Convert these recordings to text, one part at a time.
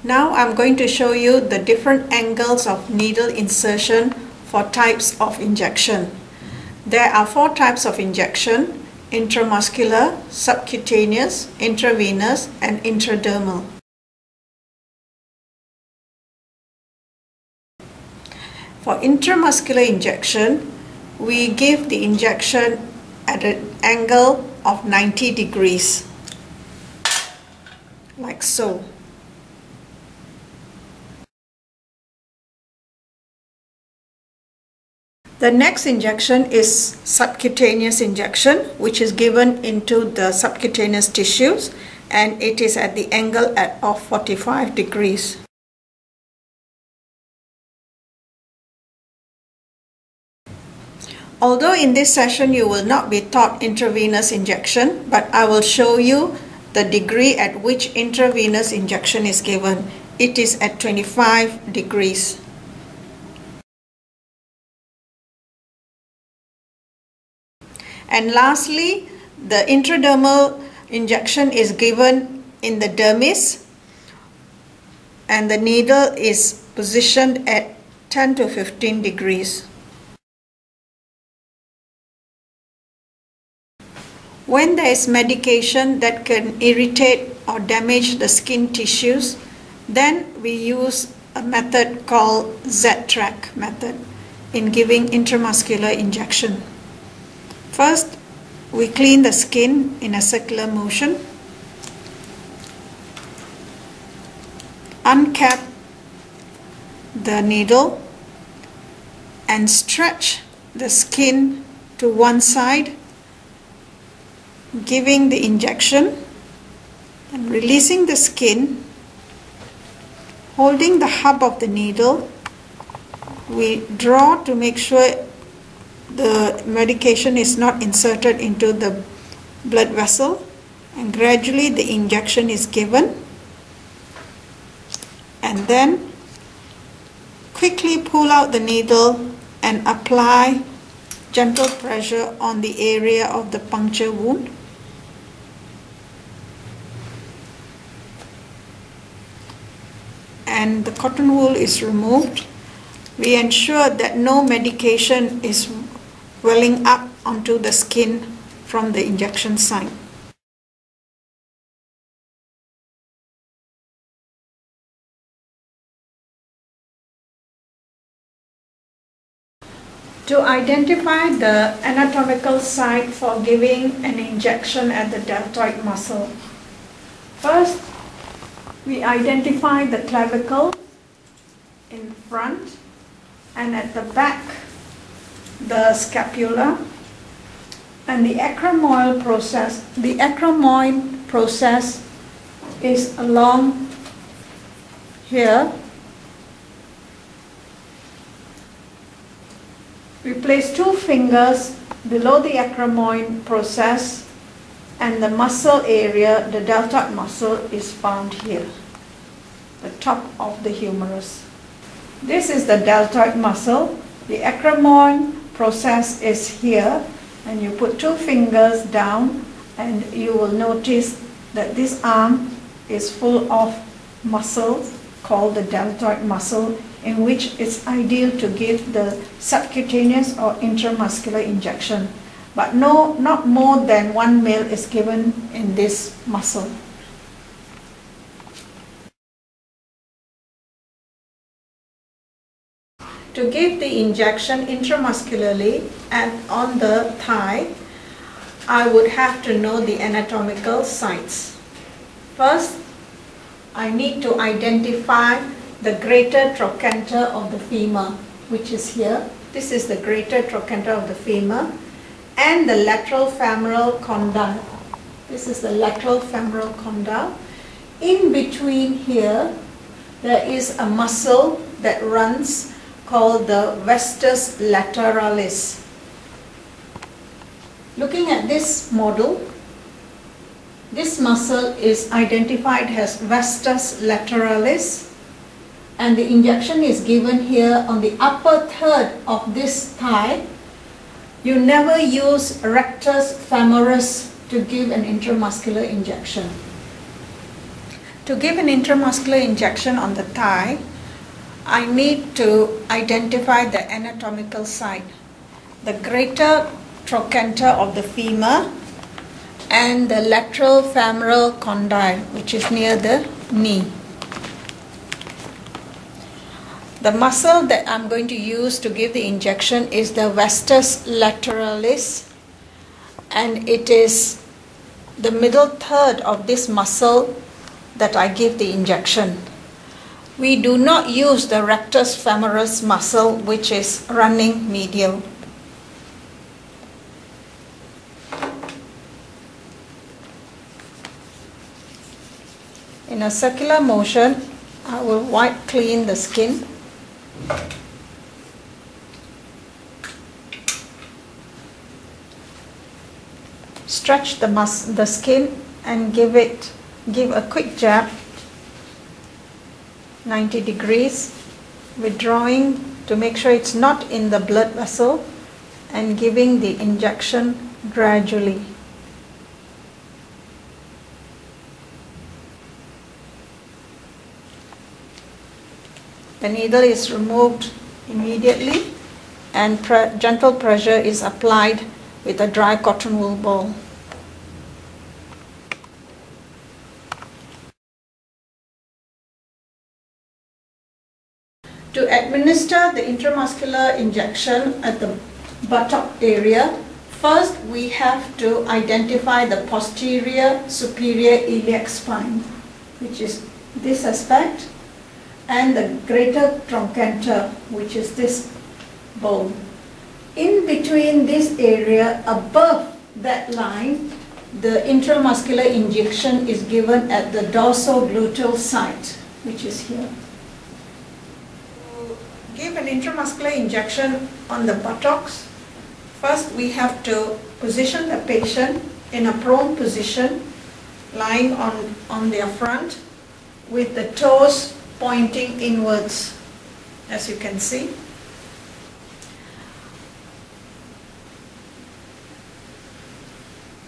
Now I'm going to show you the different angles of needle insertion for types of injection. There are 4 types of injection: intramuscular, subcutaneous, intravenous, and intradermal. For intramuscular injection, we give the injection at an angle of 90 degrees, like so. The next injection is subcutaneous injection, which is given into the subcutaneous tissues, and it is at the angle of 45 degrees. Although in this session you will not be taught intravenous injection, but I will show you the degree at which intravenous injection is given. It is at 25 degrees. And lastly, the intradermal injection is given in the dermis, and the needle is positioned at 10 to 15 degrees. When there is medication that can irritate or damage the skin tissues, then we use a method called Z-track method in giving intramuscular injection. First, we clean the skin in a circular motion, uncap the needle and stretch the skin to one side, giving the injection and releasing the skin. Holding the hub of the needle, we draw to make sure the medication is not inserted into the blood vessel, and gradually the injection is given, and then quickly pull out the needle and apply gentle pressure on the area of the puncture wound. And the cotton wool is removed. We ensure that no medication is welling up onto the skin from the injection site. To identify the anatomical site for giving an injection at the deltoid muscle, first we identify the clavicle in front, and at the back the scapula, and the acromoid process. The acromoid process is along here. We place 2 fingers below the acromoid process, and the muscle area, the deltoid muscle, is found here, the top of the humerus. This is the deltoid muscle. The acromoid process is here, and you put 2 fingers down, and you will notice that this arm is full of muscles called the deltoid muscle, in which it's ideal to give the subcutaneous or intramuscular injection. But not more than 1 ml is given in this muscle. To give the injection intramuscularly and on the thigh, I would have to know the anatomical sites. First, I need to identify the greater trochanter of the femur, which is here. This is the greater trochanter of the femur, and the lateral femoral condyle. This is the lateral femoral condyle. In between here, there is a muscle that runs called the vastus lateralis. Looking at this model, this muscle is identified as vastus lateralis, and the injection is given here on the upper third of this thigh. You never use rectus femoris to give an intramuscular injection. To give an intramuscular injection on the thigh, I need to identify the anatomical site, the greater trochanter of the femur and the lateral femoral condyle, which is near the knee. The muscle that I'm going to use to give the injection is the vastus lateralis, and it is the middle third of this muscle that I give the injection. We do not use the rectus femoris muscle, which is running medial. In a circular motion, I will wipe clean the skin. Stretch the skin and give a quick jab, 90 degrees, withdrawing to make sure it's not in the blood vessel and giving the injection gradually. The needle is removed immediately and gentle pressure is applied with a dry cotton wool ball. To administer the intramuscular injection at the buttock area, first we have to identify the posterior superior iliac spine, which is this aspect, and the greater trochanter, which is this bone. In between this area, above that line, the intramuscular injection is given at the dorsogluteal site, which is here. To give an intramuscular injection on the buttocks, first we have to position the patient in a prone position, lying on their front with the toes pointing inwards, as you can see.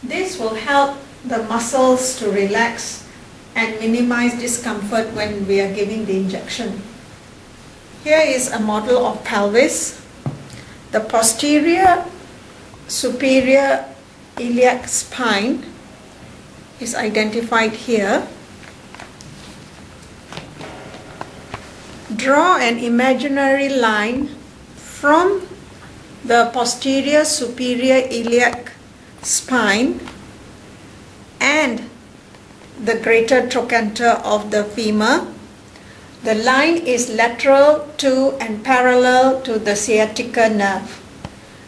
This will help the muscles to relax and minimize discomfort when we are giving the injection. Here is a model of pelvis. The posterior superior iliac spine is identified here. Draw an imaginary line from the posterior superior iliac spine and the greater trochanter of the femur. The line is lateral to and parallel to the sciatica nerve.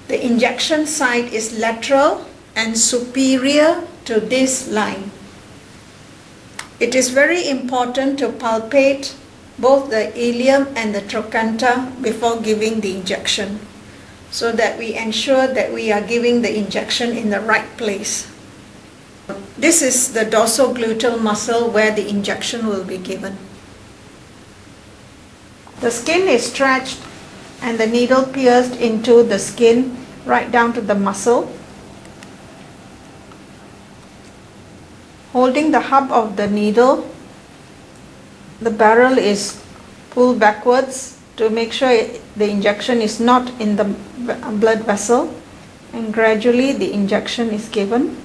The injection site is lateral and superior to this line. It is very important to palpate both the ilium and the trochanter before giving the injection, so that we ensure that we are giving the injection in the right place. This is the dorsogluteal muscle where the injection will be given. The skin is stretched and the needle pierced into the skin right down to the muscle. Holding the hub of the needle, the barrel is pulled backwards to make sure the injection is not in the blood vessel, and gradually the injection is given.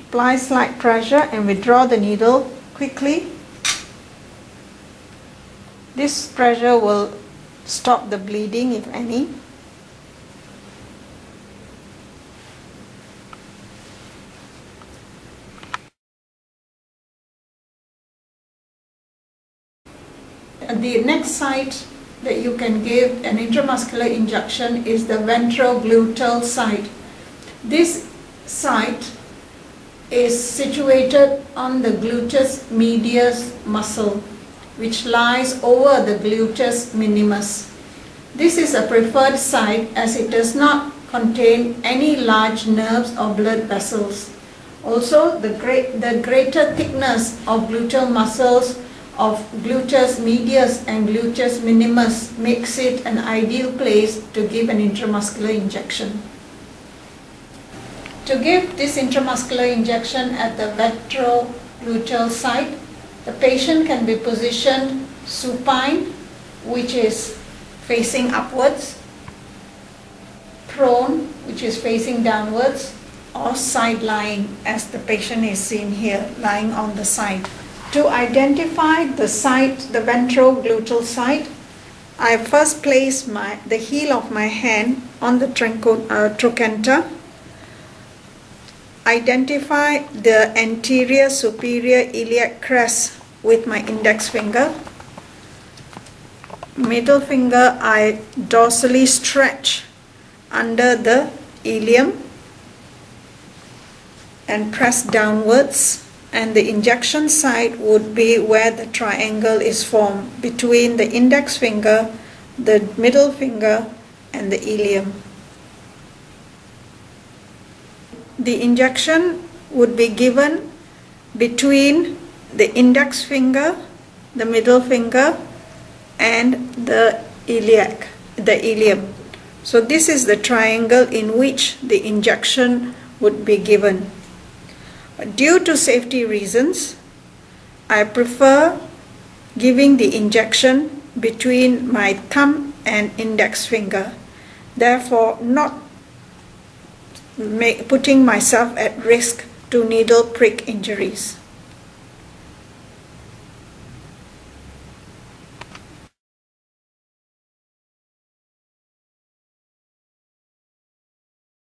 Apply slight pressure and withdraw the needle quickly. This pressure will stop the bleeding, if any. The next site that you can give an intramuscular injection is the ventrogluteal site. This site is situated on the gluteus medius muscle, which lies over the gluteus minimus. This is a preferred site as it does not contain any large nerves or blood vessels. Also, the greater thickness of gluteal muscles of gluteus medius and gluteus minimus makes it an ideal place to give an intramuscular injection. To give this intramuscular injection at the ventrogluteal site, the patient can be positioned supine, which is facing upwards, prone, which is facing downwards, or side lying, as the patient is seen here, lying on the side. To identify the site, the ventrogluteal site, I first place the heel of my hand on the trochanter, identify the anterior superior iliac crest with my index finger. Middle finger I dorsally stretch under the ilium and press downwards, and the injection site would be where the triangle is formed between the index finger, the middle finger, and the ilium. The injection would be given between the index finger, the middle finger, and the ilium. So this is the triangle in which the injection would be given. Due to safety reasons, I prefer giving the injection between my thumb and index finger, therefore not putting myself at risk to needle prick injuries.